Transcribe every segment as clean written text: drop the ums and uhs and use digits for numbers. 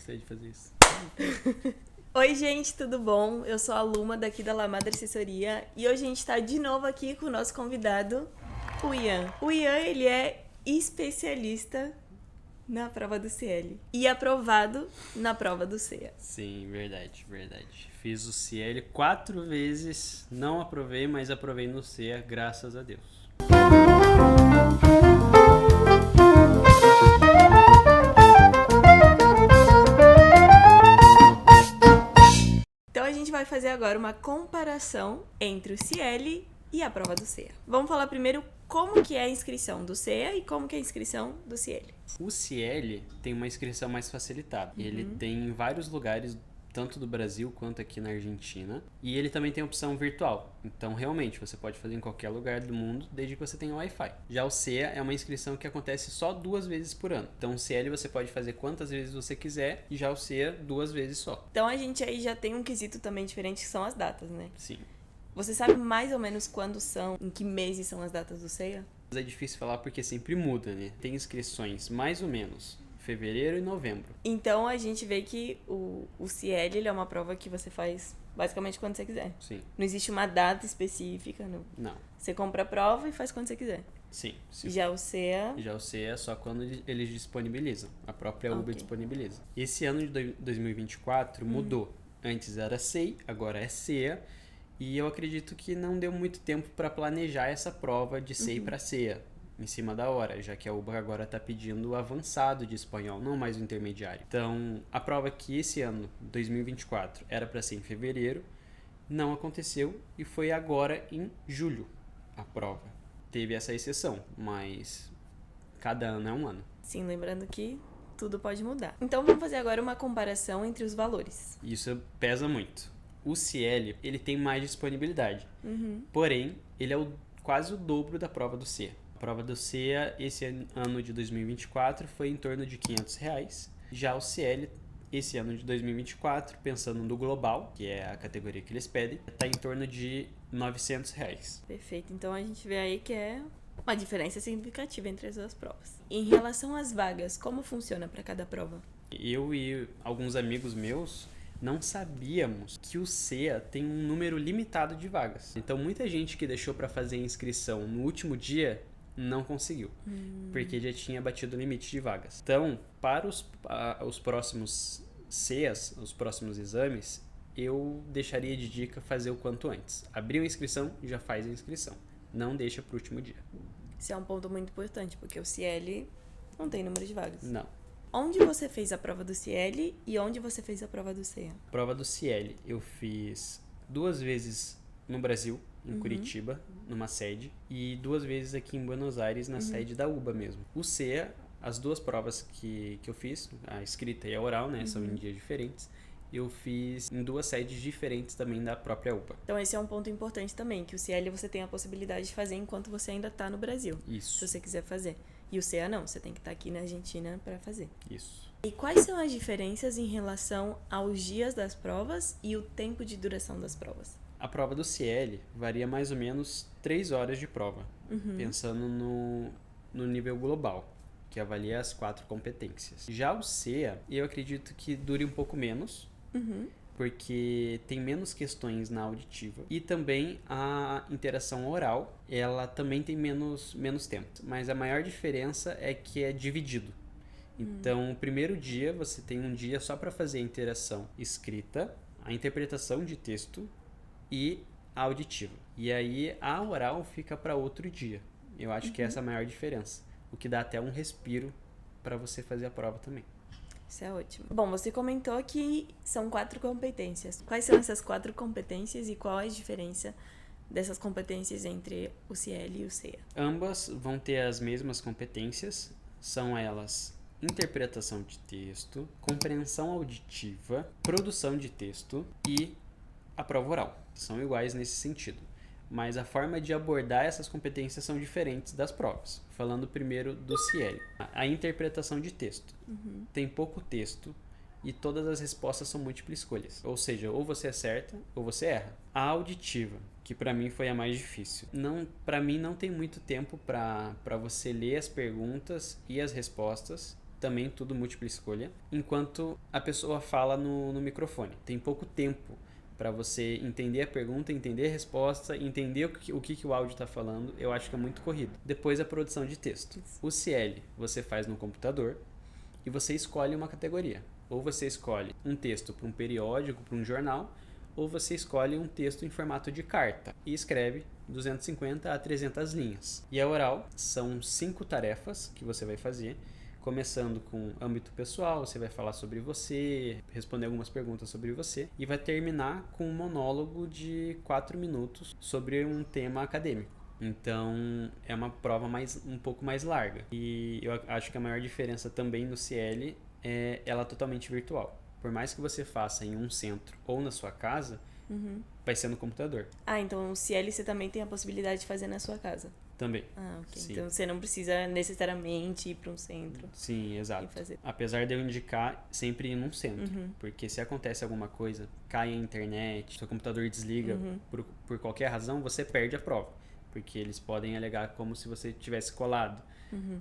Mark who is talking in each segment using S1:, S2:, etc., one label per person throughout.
S1: gostei de fazer isso.
S2: Oi, gente, tudo bom? Eu sou a Luma, daqui da La Madre Assessoria, e hoje a gente tá de novo aqui com o nosso convidado, o Ian. O Ian, ele é especialista na prova do CL e aprovado na prova do CEA.
S1: Sim, verdade. Fiz o CL 4 vezes, não aprovei, mas aprovei no CEA, graças a Deus.
S2: Então a gente vai fazer agora uma comparação entre o CL e a prova do CEA. Vamos falar primeiro como que é a inscrição do CEA e como que é a inscrição do CL.
S1: O CL tem uma inscrição mais facilitada. Ele tem em vários lugares, tanto do Brasil quanto aqui na Argentina. E ele também tem opção virtual. Então, realmente, você pode fazer em qualquer lugar do mundo, desde que você tenha Wi-Fi. Já o CEA é uma inscrição que acontece só 2 vezes por ano. Então, o CL você pode fazer quantas vezes você quiser, e já o CEA 2 vezes só.
S2: Então a gente aí já tem um quesito também diferente, que são as datas, né?
S1: Sim.
S2: Você sabe mais ou menos quando são, em que meses são as datas do CEA?
S1: É difícil falar porque sempre muda, né? Tem inscrições mais ou menos fevereiro e novembro.
S2: Então a gente vê que o CL ele é uma prova que você faz basicamente quando você quiser.
S1: Sim.
S2: Não existe uma data específica.
S1: Não.
S2: Você compra a prova e faz quando você quiser.
S1: Sim.
S2: Já o CEA...
S1: Já o CEA é só quando eles disponibilizam. A própria Uber disponibiliza. Esse ano de 2024 mudou. Antes era SEI, agora é CEA. E eu acredito que não deu muito tempo para planejar essa prova de SEI para CEA, em cima da hora, já que a UBA agora está pedindo o avançado de espanhol, não mais o intermediário. Então, a prova que esse ano, 2024, era para ser em fevereiro, não aconteceu e foi agora em julho a prova. Teve essa exceção, mas cada ano é um ano.
S2: Sim, lembrando que tudo pode mudar. Então, vamos fazer agora uma comparação entre os valores.
S1: Isso pesa muito. O CL, ele tem mais disponibilidade. Porém, ele é quase o dobro da prova do CEA. A prova do CEA, esse ano de 2024, foi em torno de R$500. Já o CL, esse ano de 2024, pensando no global, que é a categoria que eles pedem, está em torno de R$900.
S2: Perfeito. Então, a gente vê aí que é uma diferença significativa entre as duas provas. Em relação às vagas, como funciona para cada prova?
S1: Eu e alguns amigos meus não sabíamos que o CEA tem um número limitado de vagas. Então, muita gente que deixou para fazer a inscrição no último dia não conseguiu, porque já tinha batido o limite de vagas. Então, para os próximos CEAs, os próximos exames, eu deixaria de dica fazer o quanto antes. Abriu a inscrição, já faz a inscrição. Não deixa para o último dia.
S2: Isso é um ponto muito importante, porque o CL não tem número de vagas.
S1: Não.
S2: Onde você fez a prova do CL e onde você fez a prova do CEA?
S1: Prova do CL eu fiz 2 vezes no Brasil, em Curitiba, numa sede, e 2 vezes aqui em Buenos Aires, na sede da UBA mesmo. O CEA, as 2 provas que eu fiz, a escrita e a oral, né, são em dias diferentes, eu fiz em 2 sedes diferentes também da própria UBA.
S2: Então esse é um ponto importante também, que o CL você tem a possibilidade de fazer enquanto você ainda está no Brasil.
S1: Isso.
S2: Se você quiser fazer. E o CEA não, você tem que estar aqui na Argentina para fazer.
S1: Isso.
S2: E quais são as diferenças em relação aos dias das provas e o tempo de duração das provas?
S1: A prova do CL varia mais ou menos 3 horas de prova, pensando no nível global, que avalia as 4 competências. Já o CEA, eu acredito que dure um pouco menos, porque tem menos questões na auditiva. E também a interação oral, ela também tem menos tempo. Mas a maior diferença é que é dividido. Então, o primeiro dia, você tem um dia só para fazer a interação escrita, a interpretação de texto e a auditiva. E aí, a oral fica para outro dia. Eu acho que essa é a maior diferença. O que dá até um respiro para você fazer a prova também.
S2: Isso é ótimo. Bom, você comentou que são 4 competências. Quais são essas 4 competências e qual é a diferença dessas competências entre o CL e o CEA?
S1: Ambas vão ter as mesmas competências. São elas interpretação de texto, compreensão auditiva, produção de texto e a prova oral. São iguais nesse sentido. Mas a forma de abordar essas competências são diferentes das provas. Falando primeiro do CL. A interpretação de texto. Tem pouco texto e todas as respostas são múltiplas escolhas. Ou seja, ou você acerta ou você erra. A auditiva, que para mim foi a mais difícil. Para mim não tem muito tempo para você ler as perguntas e as respostas também tudo múltipla escolha, enquanto a pessoa fala no microfone. Tem pouco tempo para você entender a pergunta, entender a resposta, entender o que o áudio está falando. Eu acho que é muito corrido. Depois a produção de texto. O CL você faz no computador e você escolhe uma categoria. Ou você escolhe um texto para um periódico, para um jornal, ou você escolhe um texto em formato de carta e escreve 250 a 300 linhas. E a oral são 5 tarefas que você vai fazer, começando com âmbito pessoal, você vai falar sobre você, responder algumas perguntas sobre você, e vai terminar com um monólogo de 4 minutos sobre um tema acadêmico. Então, é uma prova um pouco mais larga. E eu acho que a maior diferença também no CL é ela totalmente virtual. Por mais que você faça em um centro ou na sua casa, vai ser no computador.
S2: Então o CL você também tem a possibilidade de fazer na sua casa?
S1: Também.
S2: Ok.
S1: Sim.
S2: Então você não precisa necessariamente ir para um centro.
S1: Sim, exato.
S2: E fazer.
S1: Apesar de eu indicar sempre ir num centro. Porque se acontece alguma coisa, cai a internet, seu computador desliga por qualquer razão, você perde a prova. Porque eles podem alegar como se você tivesse colado.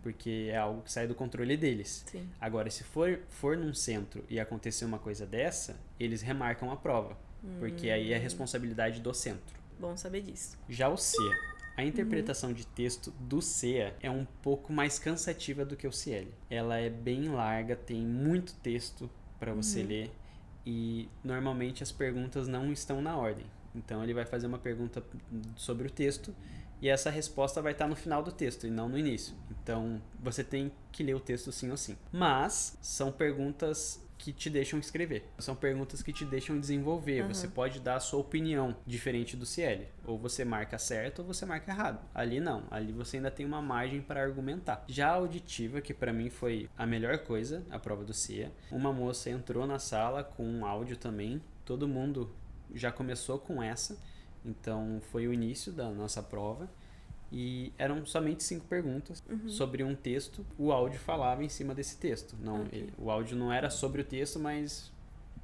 S1: Porque é algo que sai do controle deles.
S2: Sim.
S1: Agora, se for num centro e acontecer uma coisa dessa, eles remarcam a prova. Porque aí é responsabilidade do centro.
S2: Bom saber disso.
S1: Já o CEA. A interpretação de texto do CEA é um pouco mais cansativa do que o CL. Ela é bem larga, tem muito texto para você ler e normalmente as perguntas não estão na ordem. Então ele vai fazer uma pergunta sobre o texto e essa resposta vai estar no final do texto e não no início. Então você tem que ler o texto sim ou sim. Mas são perguntas que te deixam escrever. São perguntas que te deixam desenvolver. Você pode dar a sua opinião diferente do CL. Ou você marca certo ou você marca errado. Ali não. Ali você ainda tem uma margem para argumentar. Já a auditiva, que para mim foi a melhor coisa, a prova do CEA. Uma moça entrou na sala com um áudio também. Todo mundo já começou com essa. Então foi o início da nossa prova. E eram somente 5 perguntas sobre um texto. O áudio falava em cima desse texto. O áudio não era sobre o texto, mas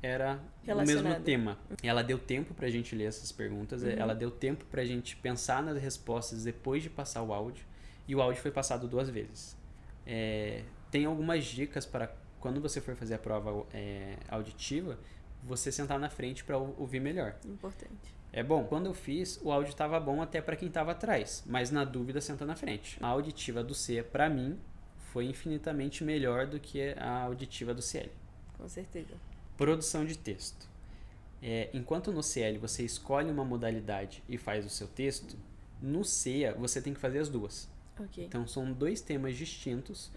S1: era o mesmo tema. Ela deu tempo pra gente ler essas perguntas. Ela deu tempo pra gente pensar nas respostas depois de passar o áudio. E o áudio foi passado 2 vezes. Tem algumas dicas para quando você for fazer a prova auditiva, você sentar na frente para ouvir melhor.
S2: Importante.
S1: É bom. Quando eu fiz, o áudio estava bom até para quem estava atrás, mas na dúvida senta na frente. A auditiva do CEA, para mim, foi infinitamente melhor do que a auditiva do CL.
S2: Com certeza.
S1: Produção de texto. Enquanto no CL você escolhe uma modalidade e faz o seu texto, no CEA você tem que fazer as duas.
S2: Okay.
S1: Então são 2 temas distintos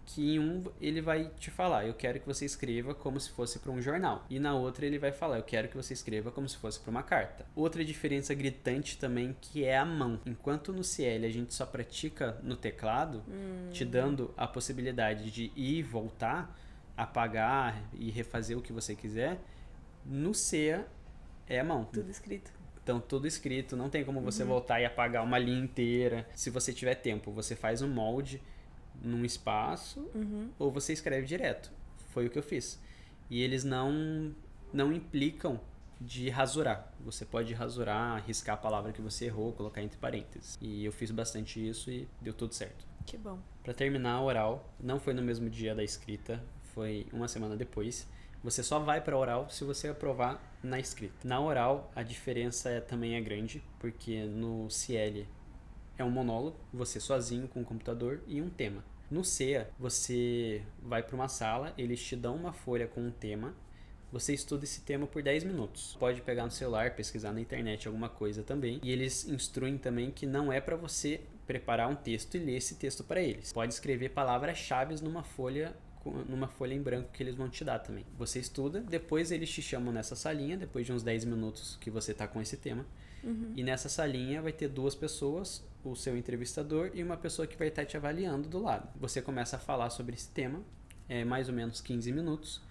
S1: que em um ele vai te falar, eu quero que você escreva como se fosse para um jornal. E na outra ele vai falar, eu quero que você escreva como se fosse para uma carta. Outra diferença gritante também que é a mão. Enquanto no CL a gente só pratica no teclado, te dando a possibilidade de ir e voltar, apagar e refazer o que você quiser, no CEA é a mão.
S2: Tudo escrito.
S1: Então, tudo escrito, não tem como você voltar e apagar uma linha inteira. Se você tiver tempo, você faz um molde num espaço ou você escreve direto. Foi o que eu fiz. E eles não implicam de rasurar. Você pode rasurar, riscar a palavra que você errou, colocar entre parênteses. E eu fiz bastante isso e deu tudo certo.
S2: Que bom.
S1: Para terminar a oral, não foi no mesmo dia da escrita, foi uma semana depois. Você só vai para a oral se você aprovar na escrita. Na oral, a diferença também é grande, porque no CL é um monólogo, você sozinho com o computador e um tema. No CEA, você vai para uma sala, eles te dão uma folha com um tema, você estuda esse tema por 10 minutos. Pode pegar no celular, pesquisar na internet alguma coisa também. E eles instruem também que não é para você preparar um texto e ler esse texto para eles. Pode escrever palavras-chave numa folha em branco que eles vão te dar também. Você estuda, depois eles te chamam nessa salinha, depois de uns 10 minutos que você tá com esse tema. E nessa salinha vai ter 2 pessoas, o seu entrevistador e uma pessoa que vai estar te avaliando do lado. Você começa a falar sobre esse tema, mais ou menos 15 minutos,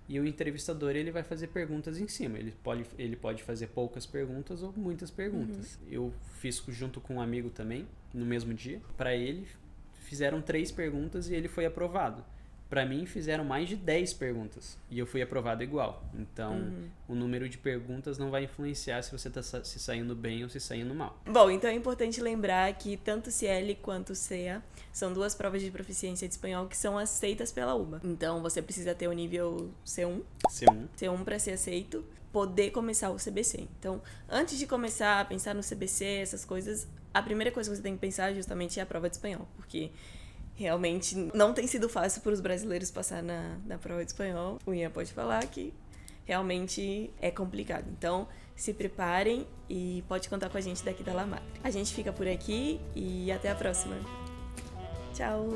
S1: e o entrevistador ele vai fazer perguntas em cima. Ele pode fazer poucas perguntas ou muitas perguntas. Eu fiz junto com um amigo também, no mesmo dia. Para ele, fizeram 3 perguntas e ele foi aprovado. Pra mim, fizeram mais de 10 perguntas e eu fui aprovado igual. Então, o número de perguntas não vai influenciar se você tá se saindo bem ou se saindo mal.
S2: Bom, então é importante lembrar que tanto o CL quanto o CEA são 2 provas de proficiência de espanhol que são aceitas pela UBA. Então, você precisa ter o nível C1. C1 para ser aceito, poder começar o CBC. Então, antes de começar a pensar no CBC, essas coisas, a primeira coisa que você tem que pensar justamente é a prova de espanhol, porque realmente não tem sido fácil para os brasileiros passar na prova de espanhol. O Ian pode falar que realmente é complicado. Então, se preparem e pode contar com a gente daqui da La Madre. A gente fica por aqui e até a próxima. Tchau!